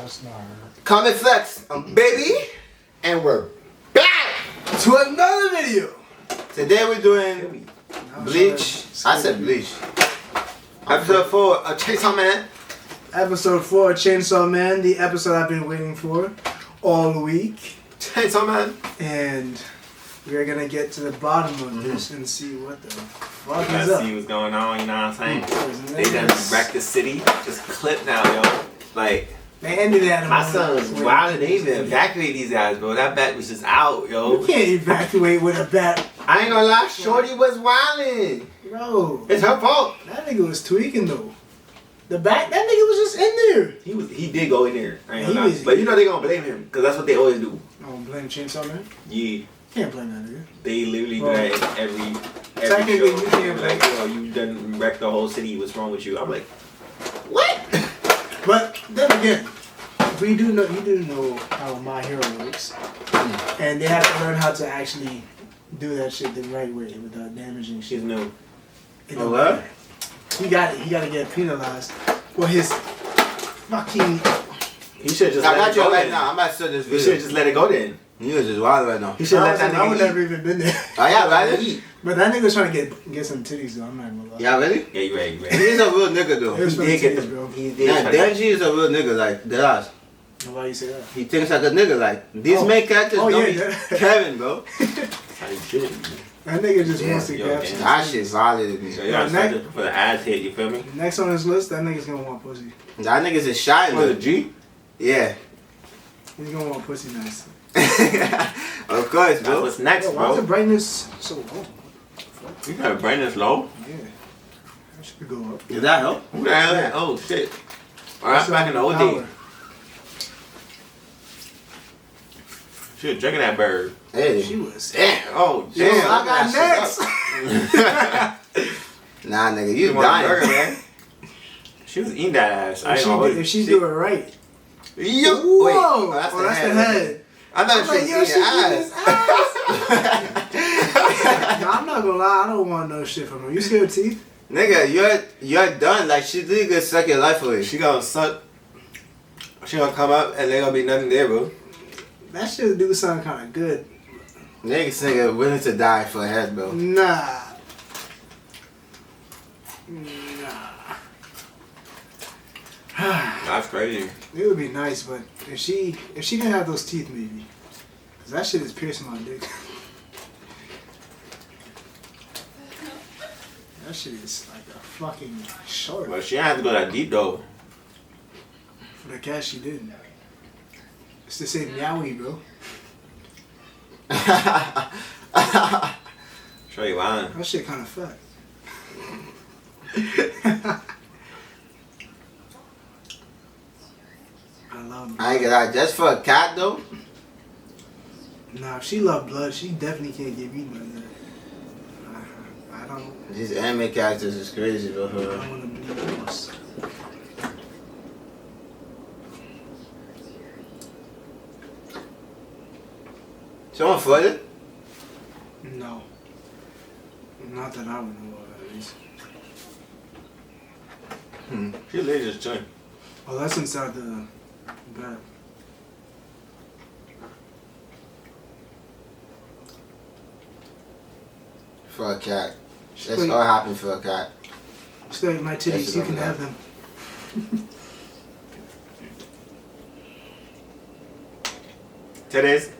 That's not her. Comment Flex, baby, and we're back to another video. Today we're doing Bleach. I said Bleach. Episode 4 of ChainsawMan. Episode 4 of ChainsawMan, the episode I've been waiting for all week. ChainsawMan. And we're gonna get to the bottom of this and see what the fuck is up. See what's going on, you know what I'm saying? They They done wrecked the city. Just clip now, yo. Like, ended that. my son's wild and they even evacuate these guys, bro. That bat was just out, yo. You can't evacuate with a bat. I ain't gonna lie, Shorty was wildin'. Bro. It's her fault. That nigga was tweaking though. The bat, that nigga was just in there. He did go in there. I ain't gonna lie. was- But you know they gonna blame him, because that's what they always do. Oh, blame Chainsaw Man? Yeah. Can't blame that nigga. They literally do Well, that in every technically, show. you can't Like, you know, you done wrecked the whole city. What's wrong with you? I'm like, what? But then again, you do know how My Hero works, and they have to learn how to actually do that shit the right way without damaging shit. She's new. Oh, what? He got to get penalized for his fucking. He should just I let got it you go right then. now. I'm about to set this He video. should just let it go then. You was just wild right now. He should let that I would nigga never even been there. Oh yeah, right? But that nigga was trying to get some titties though. I'm not gonna lie. Yeah, really? eat. Yeah, you right, you right. He's a real nigga though. It was He for the did get titties, the, bro. he did Nah, try to- Denji is a real nigga, like, dead ass. Why you say that? He thinks like a nigga, like, these main characters Oh, don't yeah, be yeah. Kevin, bro. How you shit. That nigga just Yeah, wants to yo, capture. man. That shit violated me. So you gotta next- start for the ads hit, you feel me? Next on his list, that nigga's gonna want pussy. That nigga's a shy For the nigga. G? Yeah. He's gonna want pussy next. Of course, That's bro. what's next, Yo, why is the bro. brightness so low? You got a brain that's low? Yeah. That should go up. Did that help? Who the hell is that? Oh, shit. Alright, back in the old Power. days. She was drinking that bird. Hey. She was. Damn. Oh, Yo, damn. I got That next. shit up. Nah, nigga, you want a burger, dying. man? She was eating that ass. I ain't gonna hold you. If she do it right. Yo, Whoa! wait. Oh, that's the head. I thought I'm she like, was yo, eating she ass. Nah, I'm not gonna lie. I don't want no shit from her. You see her teeth? Nigga, you're done. Like, she really gonna suck your life away. She gonna suck. She gonna come up and there gonna be nothing there, bro. That shit do sound kind of good. Nigga willing to die for a head, bro. Nah. That's crazy. It would be nice, but if she didn't have those teeth, maybe. Cause that shit is piercing my dick. That shit is like a fucking shark. But she didn't have to go that deep though. For the cat, she didn't. It's the same meowie, bro. Show you lying. That shit kind of fat. I love I ain't gonna lie, just for a cat though. Nah, if she love blood, she definitely can't get beat by that. I don't These anime characters is crazy, bro. want to believe this. Someone flooded? No. Not that I would know of, at least. She literally just chilling. Oh, that's inside the bed. For a cat. That's Wait. all happened for a cat. Stay with my titties, you can have them. Today's.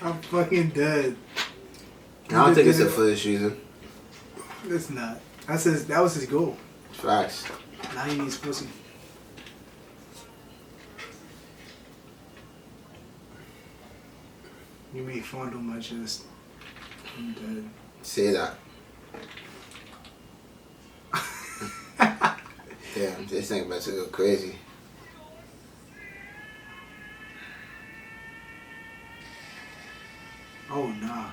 I'm fucking dead. I don't think it's a foolish reason. It's not. That was his goal. Facts. Now he needs pussy. You make fun of my chest. I'm dead. Say that. Damn, this thing about to go crazy. Oh, nah.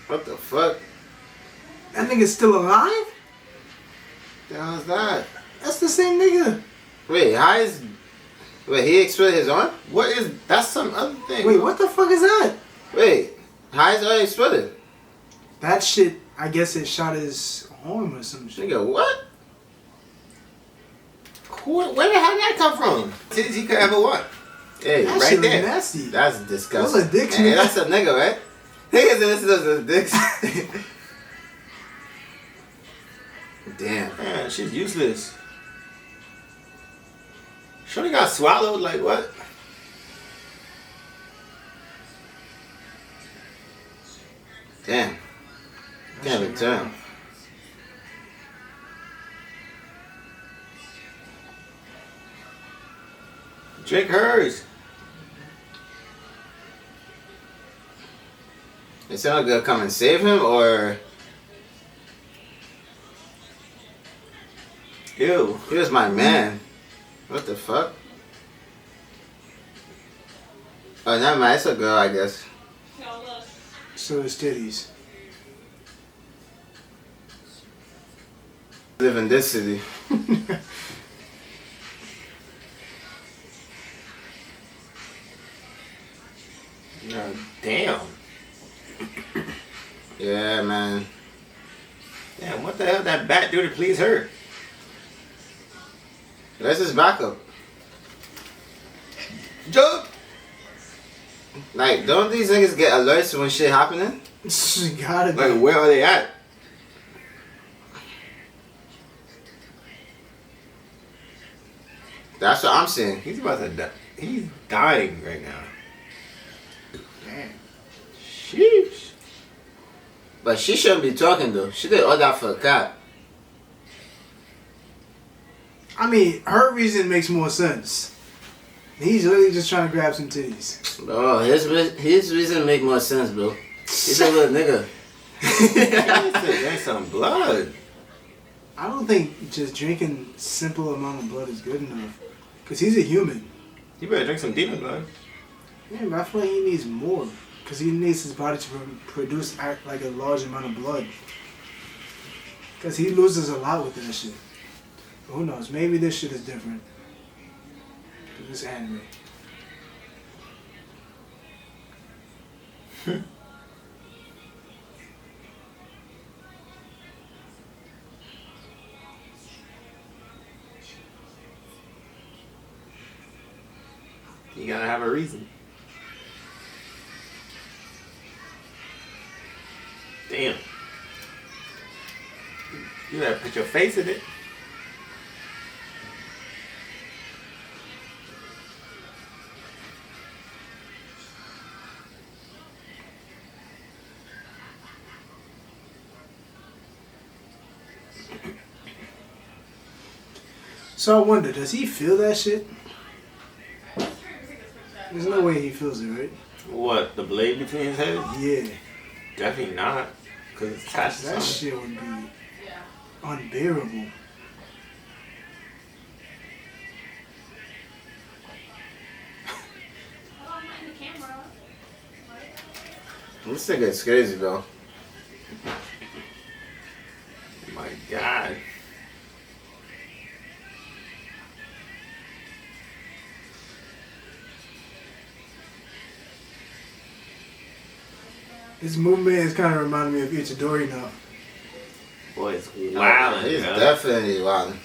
What the fuck? That nigga's still alive? The hell is that? That's the same nigga. Wait, how is Wait, he exploded his arm? What is? That's some other thing. Wait, what the fuck is that? Wait, how is it exploded? That shit, I guess it shot his arm or some shit. Nigga, what? Where the hell did that come from? Titties he could ever want. Hey, That right shit there. was nasty. That's disgusting. Those are dicks, Hey, man. that's a nigga, right? Niggas this is a dicks. Damn. Man, she's useless. Shorty got swallowed. Like what? Damn. Can't return. Drink hers. Is someone gonna come and save him or? Ew. He was my man. What the fuck? Oh, never mind. It's a girl, I guess. So his titties. Live in this city. No, damn. Yeah, man. Damn, what the hell did that bat do to please her? Where's his backup? Joke. Like, don't these niggas get alerts when shit happening? Gotta be. Like, where are they at? That's what I'm saying. He's about to die. He's dying right now. Damn. Sheesh. But she shouldn't be talking though. She did all that for a cat. I mean, her reason makes more sense. He's literally just trying to grab some titties. Bro, his reason make more sense, bro. He's a little nigga. There's some blood. I don't think just drinking simple amount of blood is good enough. Because he's a human. You better drink some demon blood. Yeah, but I feel like he needs more. Because he needs his body to produce like a large amount of blood. Because he loses a lot with that shit. But who knows? Maybe this shit is different. This anime. You gotta have a reason. Damn. You gotta put your face in it. So I wonder, does he feel that shit? There's no way he feels it, right? What, the blade between his head? Yeah. Definitely not. Because it's attached to That something. shit would be unbearable. This nigga is crazy though. My God. This movement is kind of reminding me of Itadori now. Boy, it's wild. He's definitely wild.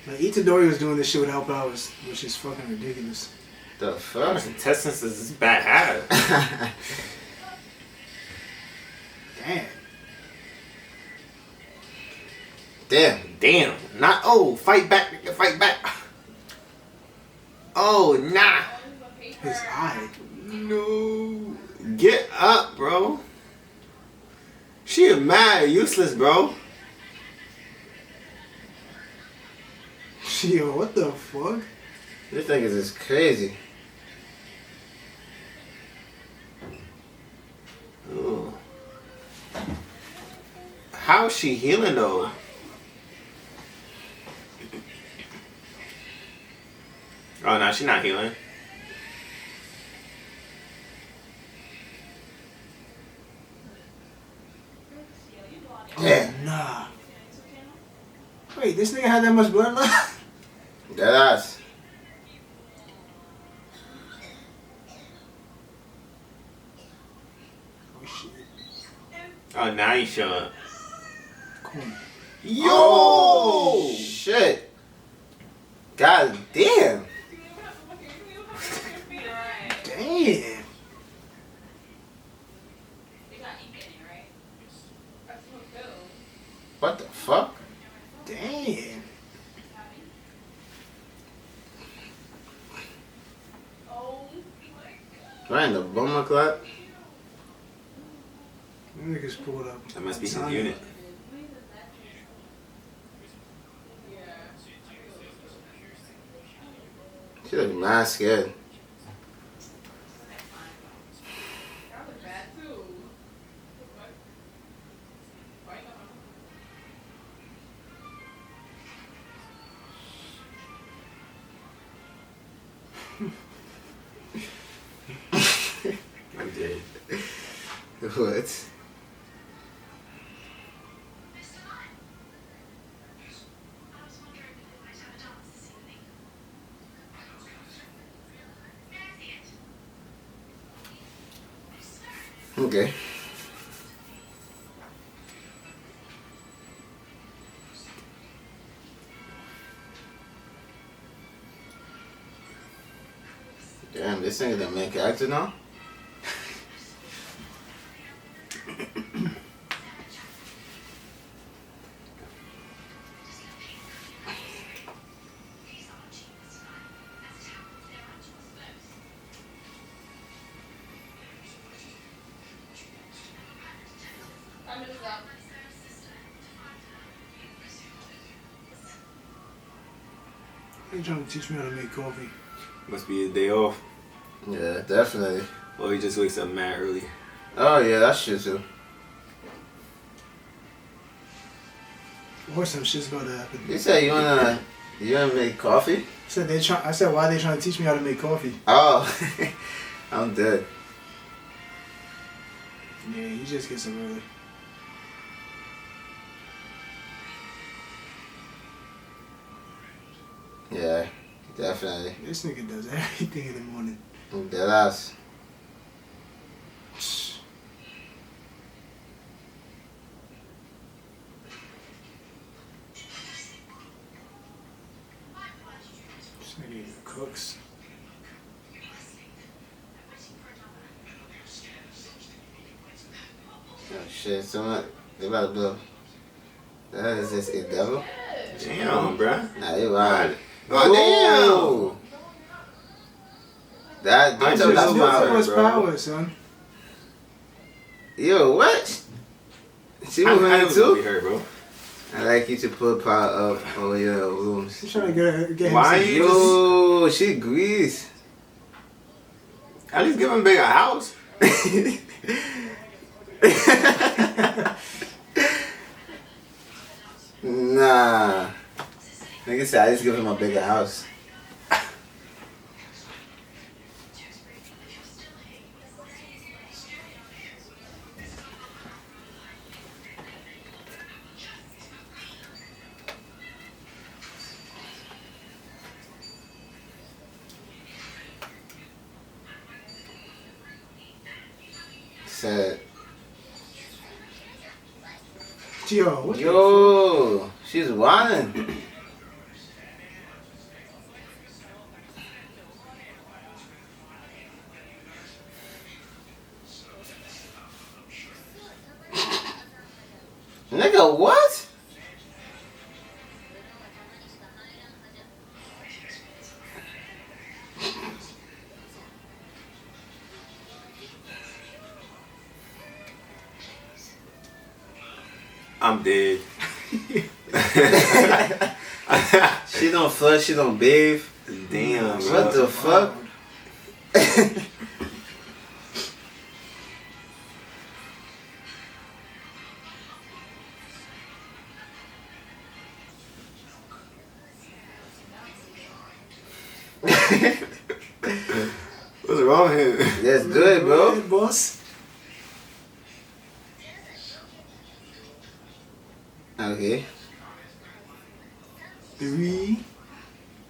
Like Itadori was doing this shit without powers, which is fucking ridiculous. The How fuck? much intestines does this bat have? Damn. Damn. Damn. Not, oh, fight back, nigga, fight back. Oh, nah. His eye. No. Get up, bro. She is mad useless, bro. Yo, what the fuck? This nigga is crazy. Ooh. How is she healing though? Oh no, she's not healing. Damn. Oh, nah. Wait, this nigga had that much blood left? That ass. Oh shit. Oh, now you showing. Come on. Yo! Oh, shit. God damn. Damn. What the fuck? Damn. Right in the bummer clap. Niggas pulled up. That must be his Time. unit. She look mad scared. I'm dead. What? Okay. Damn, this nigga the main character now? They trying to teach me how to make coffee. Must be his day off. Yeah, definitely. Or he just wakes up mad early. Oh yeah, that's shit too. Or some shit's about to happen. You said you wanna make coffee? I said why they trying to teach me how to make coffee? Oh, I'm dead. Yeah, he just gets up early. Yeah, definitely. This nigga does everything in the morning. I'm dead ass. This nigga even cooks. Oh shit, someone they about to blow. That is this a devil? Damn, bruh. Nah, they wild. Oh, That I don't just that's know power. that. What's bro. power, son? Yo, what? She damn. moving I in was gonna be too? her, bro. I like you to put power up over your rooms. He's trying to get him Why some- you- Yo, she grease. At least give him a bigger house. Nah. Nigga said I just give him a bigger house. Said, Yo, what the yo, she's wildin'. Nigga, what? I'm dead. She don't flush, she don't bathe. Damn, bro. What the fuck? What's wrong with him? Let's do it, bro. Hey, boss. Okay. 3,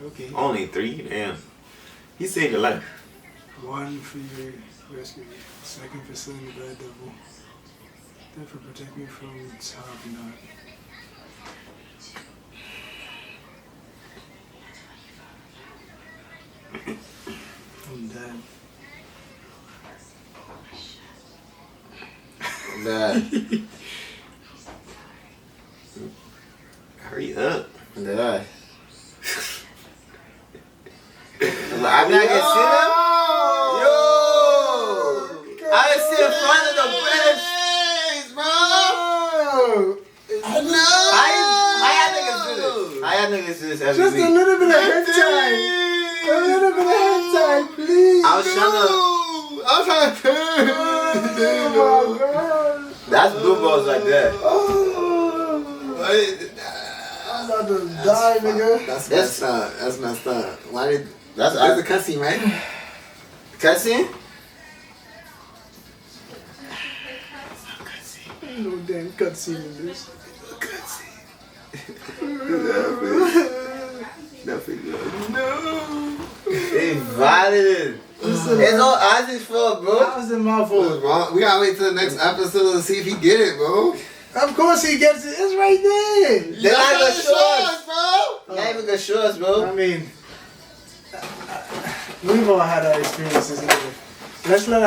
Okay. Only 3? Damn. He saved your life. 1 for your rescue. 2nd for slaying the bad devil. 3rd for protecting me from top knot. I'm dead. That. Hurry up. That. I gotta get seen him. Yo! I didn't see in front of the bench. Bro! How y'all niggas do this? How y'all niggas do this every Just week? a little bit of head time. A little bit of head time, please. I was trying to. Oh my god. That's blue balls right there. I'm about to die, nigga. That's messed up. That's messed up. Why did... That's There's a cutscene, right? Cutscene? Ain't no damn cutscene in this. Nothing good. No. They violated. It's all Ozzy's fault, bro. That was the my What was fault. wrong? We gotta wait till the next episode to see if he get it, bro. Of course he gets it. It's right there. They're not even That's sure not us, bro. Not even gonna show us, bro. I mean, we've all had our experiences. Let's let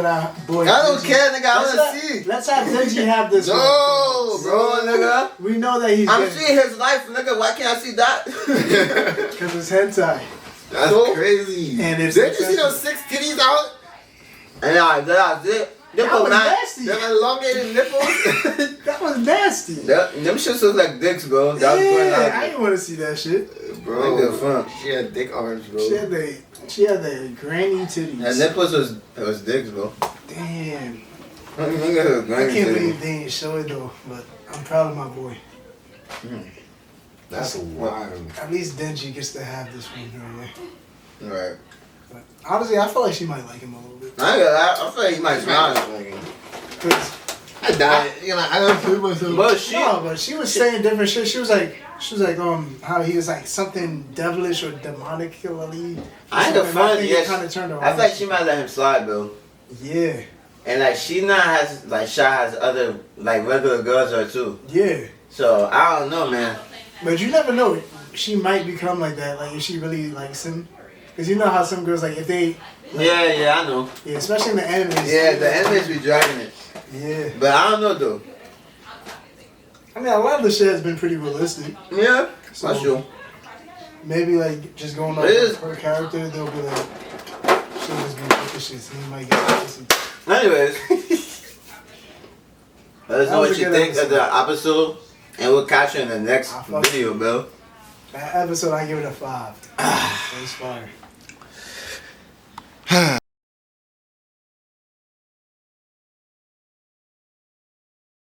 our boy. I don't Denji- care, nigga. I let's wanna let- see. Let's have Denji have this. No, one. Bro, nigga. We know that he's. I'm seeing his life, nigga. Why can't I see that? Because it's hentai. That's So- crazy. And if Did you see those 6 titties out? And that's it. That was nasty. Them elongated nipples. That was nasty. Them shits look like dicks, bro. That was going Yeah, I on. didn't want to see that shit. Bro, Like the front. she had dick arms, bro. She had the granny titties. And nipples was dicks, bro. Damn. Nigga, I granny can't titties. believe they didn't show it though, but I'm proud of my boy. That's wild. At least Denji gets to have this one here. Right. But honestly, I feel like she might like him a little bit. I feel like he might smile. Cause I died. You know, I don't feel myself. But but she was saying different shit. She was like, how he was like something devilish or demonically. I ain't the fun. Yeah, kind of turned her I on. feel like she might let him slide, bro. Yeah, And like she not has like Sha has other like regular girls or too. yeah. So I don't know, man. But you never know. She might become like that. Like if she really likes him, because you know how some girls like if they. Like, Yeah, I know. Yeah, especially in the animes. Yeah, the enemies be dragging it. Yeah. But I don't know though. I mean, a lot of the shit has been pretty realistic. Yeah, So that's true. maybe like just going off It is. her character, they'll be like, she'll just be like this shit. So he might get pussy. Anyways, let us That know was what a you good think of episode. the episode, and we'll catch you in the next I fuck video, bro. That episode, I give it a 5. It was fire.